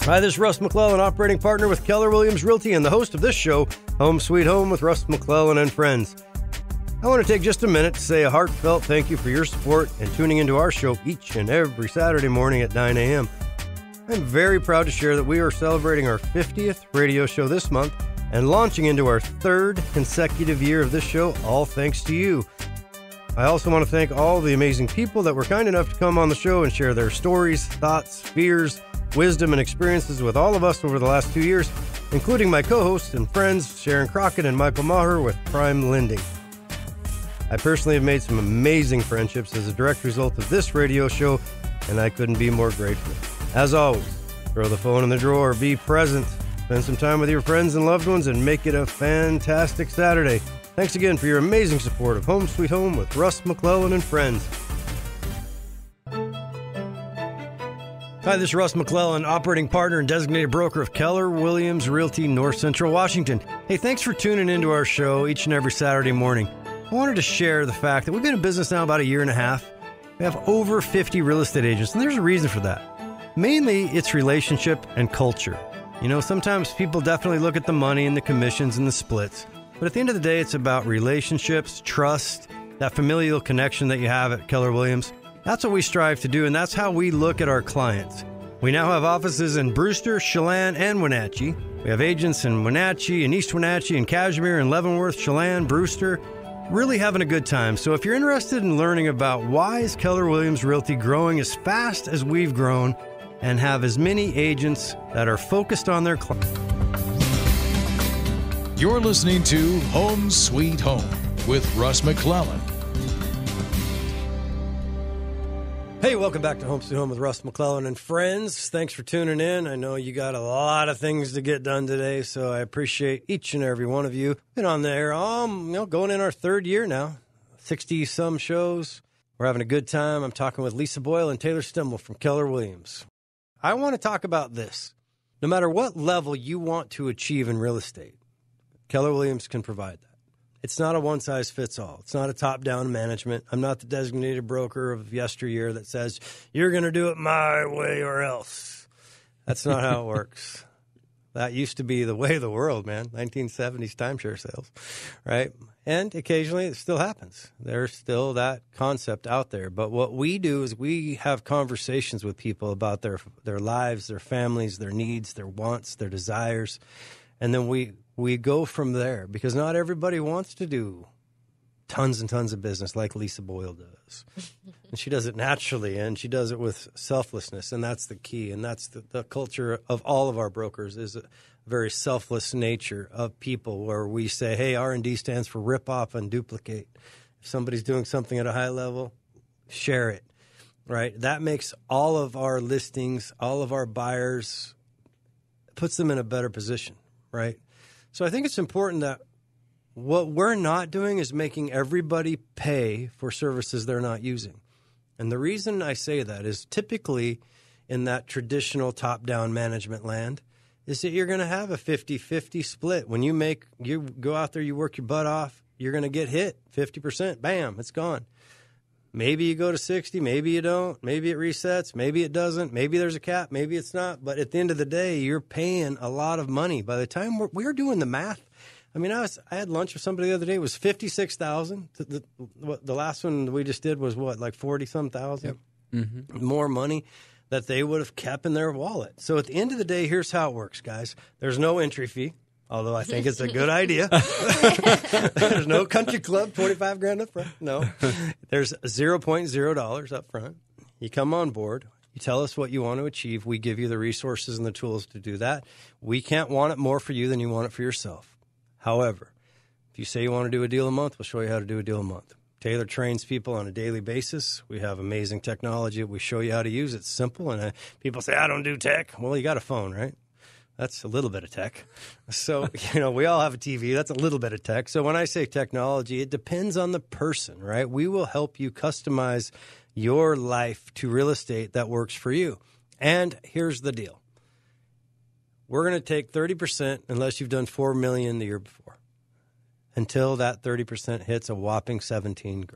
Hi, this is Russ McClellan, operating partner with Keller Williams Realty and the host of this show, Home Sweet Home with Russ McClellan and Friends. I want to take just a minute to say a heartfelt thank you for your support and tuning into our show each and every Saturday morning at 9 a.m. I'm very proud to share that we are celebrating our 50th radio show this month and launching into our third consecutive year of this show, all thanks to you. I also want to thank all the amazing people that were kind enough to come on the show and share their stories, thoughts, fears, wisdom, and experiences with all of us over the last 2 years, including my co-hosts and friends, Sharon Crockett and Michael Maher with Prime Lending. I personally have made some amazing friendships as a direct result of this radio show, and I couldn't be more grateful. As always, throw the phone in the drawer, be present, spend some time with your friends and loved ones, and make it a fantastic Saturday. Thanks again for your amazing support of Home Sweet Home with Russ McClellan and Friends. Hi, this is Russ McClellan, operating partner and designated broker of Keller Williams Realty, North Central Washington. Hey, thanks for tuning into our show each and every Saturday morning. I wanted to share the fact that we've been in business now about a year and a half. We have over 50 real estate agents, and there's a reason for that. Mainly, it's relationship and culture. You know, sometimes people definitely look at the money and the commissions and the splits, but at the end of the day, it's about relationships, trust, that familial connection that you have at Keller Williams. That's what we strive to do, and that's how we look at our clients. We now have offices in Brewster, Chelan, and Wenatchee. We have agents in Wenatchee and East Wenatchee and Cashmere and Leavenworth, Chelan, Brewster. Really having a good time. So if you're interested in learning about why is Keller Williams Realty growing as fast as we've grown and have as many agents that are focused on their clients. You're listening to Home Sweet Home with Russ McClellan. Hey, welcome back to Home Sweet Home with Russ McClellan and Friends. Thanks for tuning in. I know you got a lot of things to get done today, so I appreciate each and every one of you. Been on there, going in our third year now, 60-some shows. We're having a good time. I'm talking with Lisa Boyle and Taylor Stimmel from Keller Williams. I want to talk about this. No matter what level you want to achieve in real estate, Keller Williams can provide that. It's not a one-size-fits-all. It's not a top-down management. I'm not the designated broker of yesteryear that says, you're going to do it my way or else. That's not how it works. That used to be the way of the world, man, 1970s timeshare sales, right? And occasionally it still happens. There's still that concept out there. But what we do is we have conversations with people about their lives, their families, their needs, their wants, their desires, and then we go from there, because not everybody wants to do tons and tons of business like Lisa Boyle does. And she does it naturally, and she does it with selflessness, and that's the key. And that's the culture of all of our brokers, is a very selfless nature of people, where we say, hey, R&D stands for rip off and duplicate. If somebody's doing something at a high level, share it, right? That makes all of our listings, all of our buyers, puts them in a better position, right? So I think it's important that what we're not doing is making everybody pay for services they're not using. And the reason I say that is typically in that traditional top-down management land is that you're going to have a 50-50 split. When you go out there, you work your butt off, you're going to get hit 50%. Bam, it's gone. Maybe you go to 60, maybe you don't. Maybe it resets, maybe it doesn't. Maybe there's a cap, maybe it's not. But at the end of the day, you're paying a lot of money. By the time we're doing the math, I mean, I had lunch with somebody the other day. It was $56,000. The last one we just did was what, like 40-some thousand? Yep. Mm-hmm. More money that they would have kept in their wallet. So at the end of the day, here's how it works, guys. There's no entry fee. Although I think it's a good idea. There's no country club, $25,000 up front. No. There's $0.0 up front. You come on board. You tell us what you want to achieve. We give you the resources and the tools to do that. We can't want it more for you than you want it for yourself. However, if you say you want to do a deal a month, we'll show you how to do a deal a month. Taylor trains people on a daily basis. We have amazing technology. We show you how to use it. It's simple. And people say, I don't do tech. Well, you got a phone, right? That's a little bit of tech. So, we all have a TV. That's a little bit of tech. So when I say technology, it depends on the person, right? We will help you customize your life to real estate that works for you. And here's the deal. We're going to take 30% unless you've done $4 million the year before, until that 30% hits a whopping $17,000.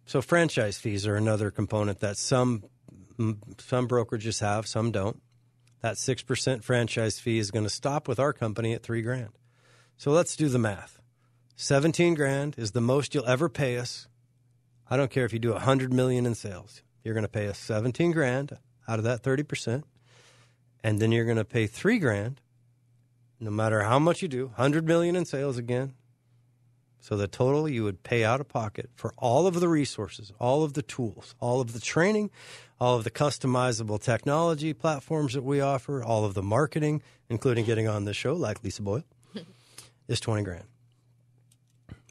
So franchise fees are another component that some Some brokerages have, some don't. That 6% franchise fee is going to stop with our company at $3,000. So let's do the math. $17,000 is the most you'll ever pay us. I don't care if you do $100 million in sales. You're going to pay us $17,000 out of that 30%, and then you're going to pay $3,000, no matter how much you do. $100 million in sales again. So the total you would pay out of pocket for all of the resources, all of the tools, all of the training, all of the customizable technology platforms that we offer, all of the marketing, including getting on this show like Lisa Boyle, is $20,000.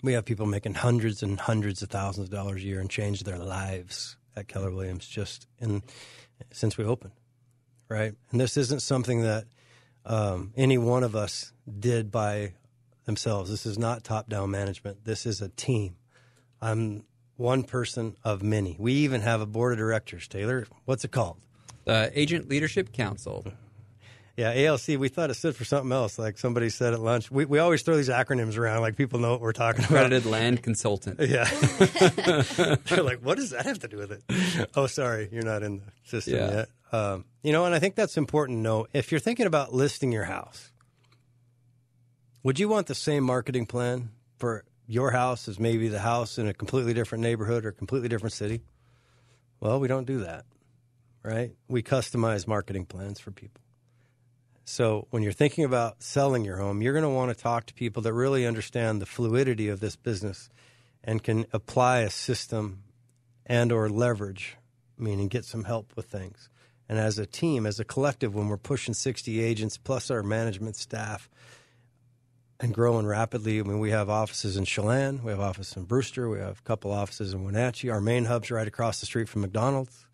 We have people making hundreds and hundreds of thousands of dollars a year and change their lives at Keller Williams since we opened, right? And this isn't something that any one of us did by themselves. This is not top-down management. This is a team. I'm one person of many. We even have a board of directors. Taylor, what's it called? The Agent Leadership Council. Yeah, ALC, we thought it stood for something else, like somebody said at lunch. We always throw these acronyms around like people know what we're talking about. Accredited Land Consultant. Yeah. They're like, what does that have to do with it? Oh, sorry, you're not in the system yet. And I think that's important to know. If you're thinking about listing your house, would you want the same marketing plan for your house as maybe the house in a completely different neighborhood or completely different city? Well, we don't do that, right? We customize marketing plans for people. So when you're thinking about selling your home, you're going to want to talk to people that really understand the fluidity of this business and can apply a system and or leverage, meaning get some help with things. And as a team, as a collective, when we're pushing 60 agents plus our management staff and growing rapidly, I mean, we have offices in Chelan, we have offices in Brewster, we have a couple offices in Wenatchee. Our main hub's right across the street from McDonald's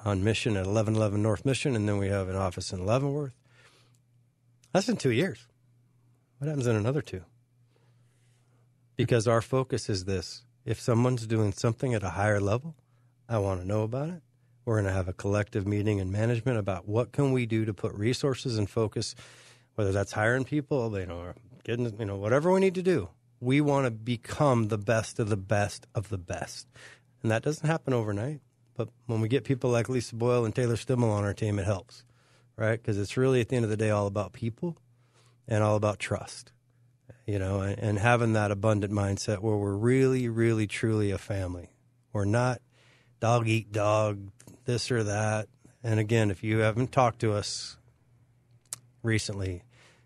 on Mission at 1111 North Mission, and then we have an office in Leavenworth. That's in 2 years. What happens in another 2? Because our focus is this. If someone's doing something at a higher level, I want to know about it. We're going to have a collective meeting in management about what can we do to put resources and focus, whether that's hiring people, or getting, whatever we need to do. We want to become the best of the best of the best. And that doesn't happen overnight. But when we get people like Lisa Boyle and Taylor Stimmel on our team, it helps. Right? Because it's really, at the end of the day, all about people and all about trust, and having that abundant mindset where we're really, really, truly a family. We're not dog eat dog, this or that. And again, if you haven't talked to us recently, you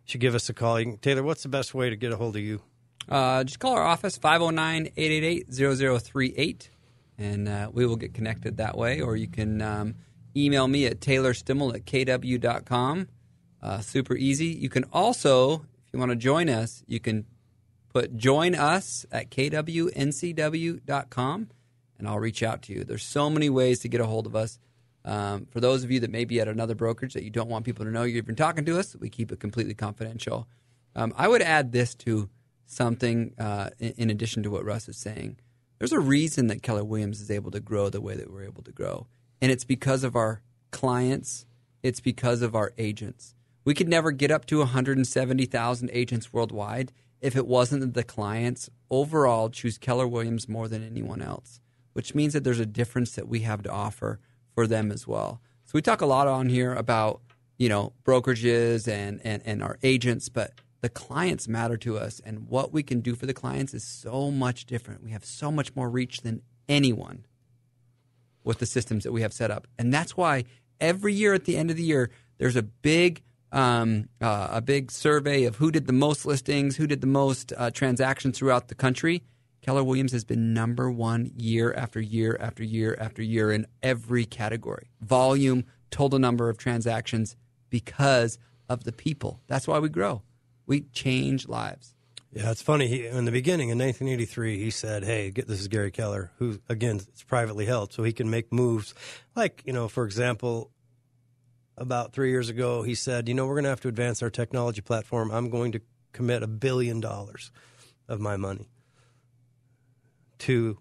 should give us a call. Taylor, what's the best way to get a hold of you? Just call our office, 509-888-0038, and we will get connected that way. Or you can email me at taylorstimmel@kw.com. Super easy. You can also, if you want to join us, you can put join us at kw.ncw.com, and I'll reach out to you. There's so many ways to get a hold of us. For those of you that may be at another brokerage that you don't want people to know you've been talking to us, we keep it completely confidential. I would add this to something in addition to what Russ is saying. There's a reason that Keller Williams is able to grow the way that we're able to grow. And it's because of our clients. It's because of our agents. We could never get up to 170,000 agents worldwide if it wasn't that the clients overall choose Keller Williams more than anyone else, which means that there's a difference that we have to offer for them as well. So we talk a lot on here about, brokerages and our agents, but the clients matter to us, and what we can do for the clients is so much different. We have so much more reach than anyone with the systems that we have set up. And that's why every year at the end of the year, there's a big survey of who did the most listings, who did the most transactions throughout the country. Keller Williams has been number one year after year after year after year in every category. Volume, total number of transactions, because of the people. That's why we grow. We change lives. Yeah, it's funny. In the beginning, in 1983, he said, hey, this is Gary Keller, who, again, it's privately held, so he can make moves. Like, for example, about 3 years ago, he said, we're going to have to advance our technology platform. I'm going to commit $1 billion of my money to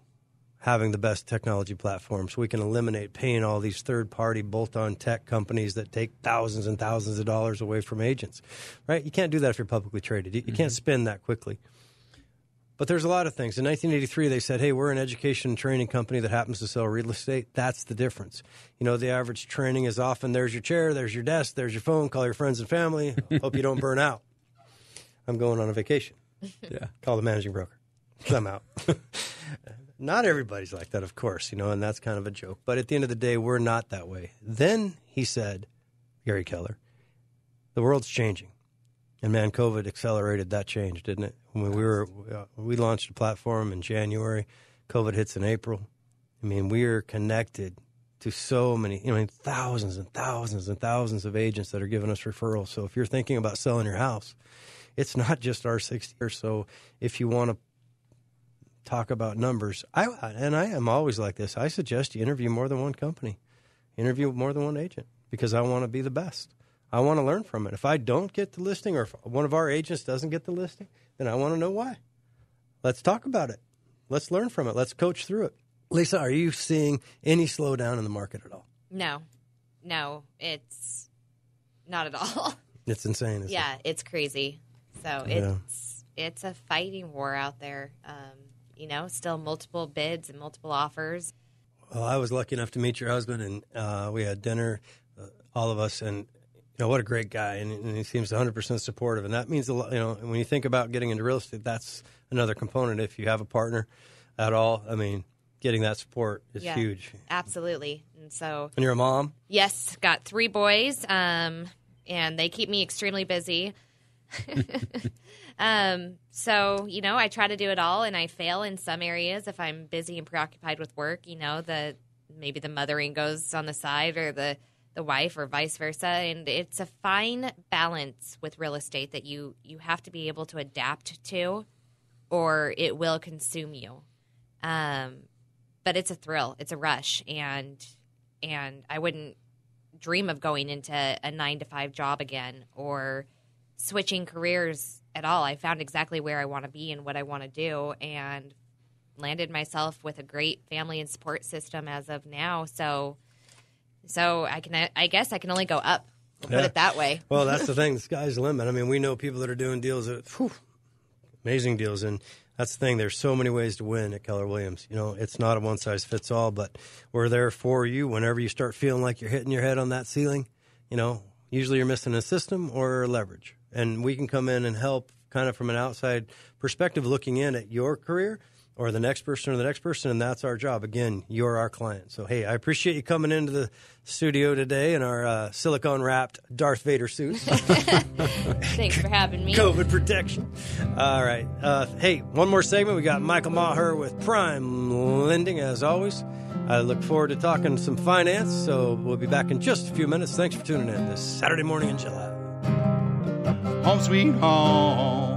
having the best technology platform so we can eliminate paying all these third-party bolt-on tech companies that take thousands and thousands of dollars away from agents, right? You can't do that if you're publicly traded. You can't spend that quickly. But there's a lot of things. In 1983, they said, hey, we're an education and training company that happens to sell real estate. That's the difference. You know, the average training is often there's your chair, there's your desk, there's your phone, call your friends and family. Hope you don't burn out. I'm going on a vacation. Yeah. Call the managing broker. I'm out. Not everybody's like that, of course, you know, and that's kind of a joke. But at the end of the day, we're not that way. Then he said, Gary Keller, the world's changing. And man, COVID accelerated that change, didn't it? When we launched a platform in January, COVID hits in April. I mean, we're connected to so many, thousands and thousands and thousands of agents that are giving us referrals. So if you're thinking about selling your house, it's not just our 60 or so. If you want to talk about numbers, I am always like this. I suggest you interview more than one company, interview more than one agent, because I want to be the best. I want to learn from it. If I don't get the listing, or if one of our agents doesn't get the listing, then I want to know why. Let's talk about it. Let's learn from it. Let's coach through it. Lisa, are you seeing any slowdown in the market at all? No, it's not at all. It's insane, isn't it? Yeah, it's crazy. So it's a fighting war out there. Still multiple bids and multiple offers. Well, I was lucky enough to meet your husband, and we had dinner, all of us, and what a great guy, and he seems 100% supportive, and that means a lot. When you think about getting into real estate, that's another component. If you have a partner at all, I mean, getting that support is huge. Absolutely. And you're a mom? Yes, got 3 boys, and they keep me extremely busy. I try to do it all, and I fail in some areas if I'm busy and preoccupied with work. Maybe the mothering goes on the side, or the wife, or vice versa. And it's a fine balance with real estate that you have to be able to adapt to, or it will consume you. But it's a thrill. It's a rush. And I wouldn't dream of going into a 9-to-5 job again, or switching careers at all. I found exactly where I want to be and what I want to do, and landed myself with a great family and support system as of now. So I guess I can only go up. We'll put it that way. Well, that's the thing. The sky's the limit. I mean, we know people that are doing deals amazing deals. And that's the thing. There's so many ways to win at Keller Williams. It's not a one-size-fits-all, but we're there for you whenever you start feeling like you're hitting your head on that ceiling. Usually you're missing a system or leverage. And we can come in and help kind of from an outside perspective, looking in at your career or the next person or the next person, and that's our job. Again, you're our client. So, hey, I appreciate you coming into the studio today in our silicone-wrapped Darth Vader suits. Thanks for having me. COVID protection. All right. Hey, one more segment. We got Michael Maher with Prime Lending, as always. I look forward to talking some finance, so we'll be back in just a few minutes. Thanks for tuning in this Saturday morning in July. Home sweet home.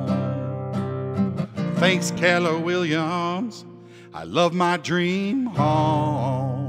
Thanks, Keller Williams. I love my dream home.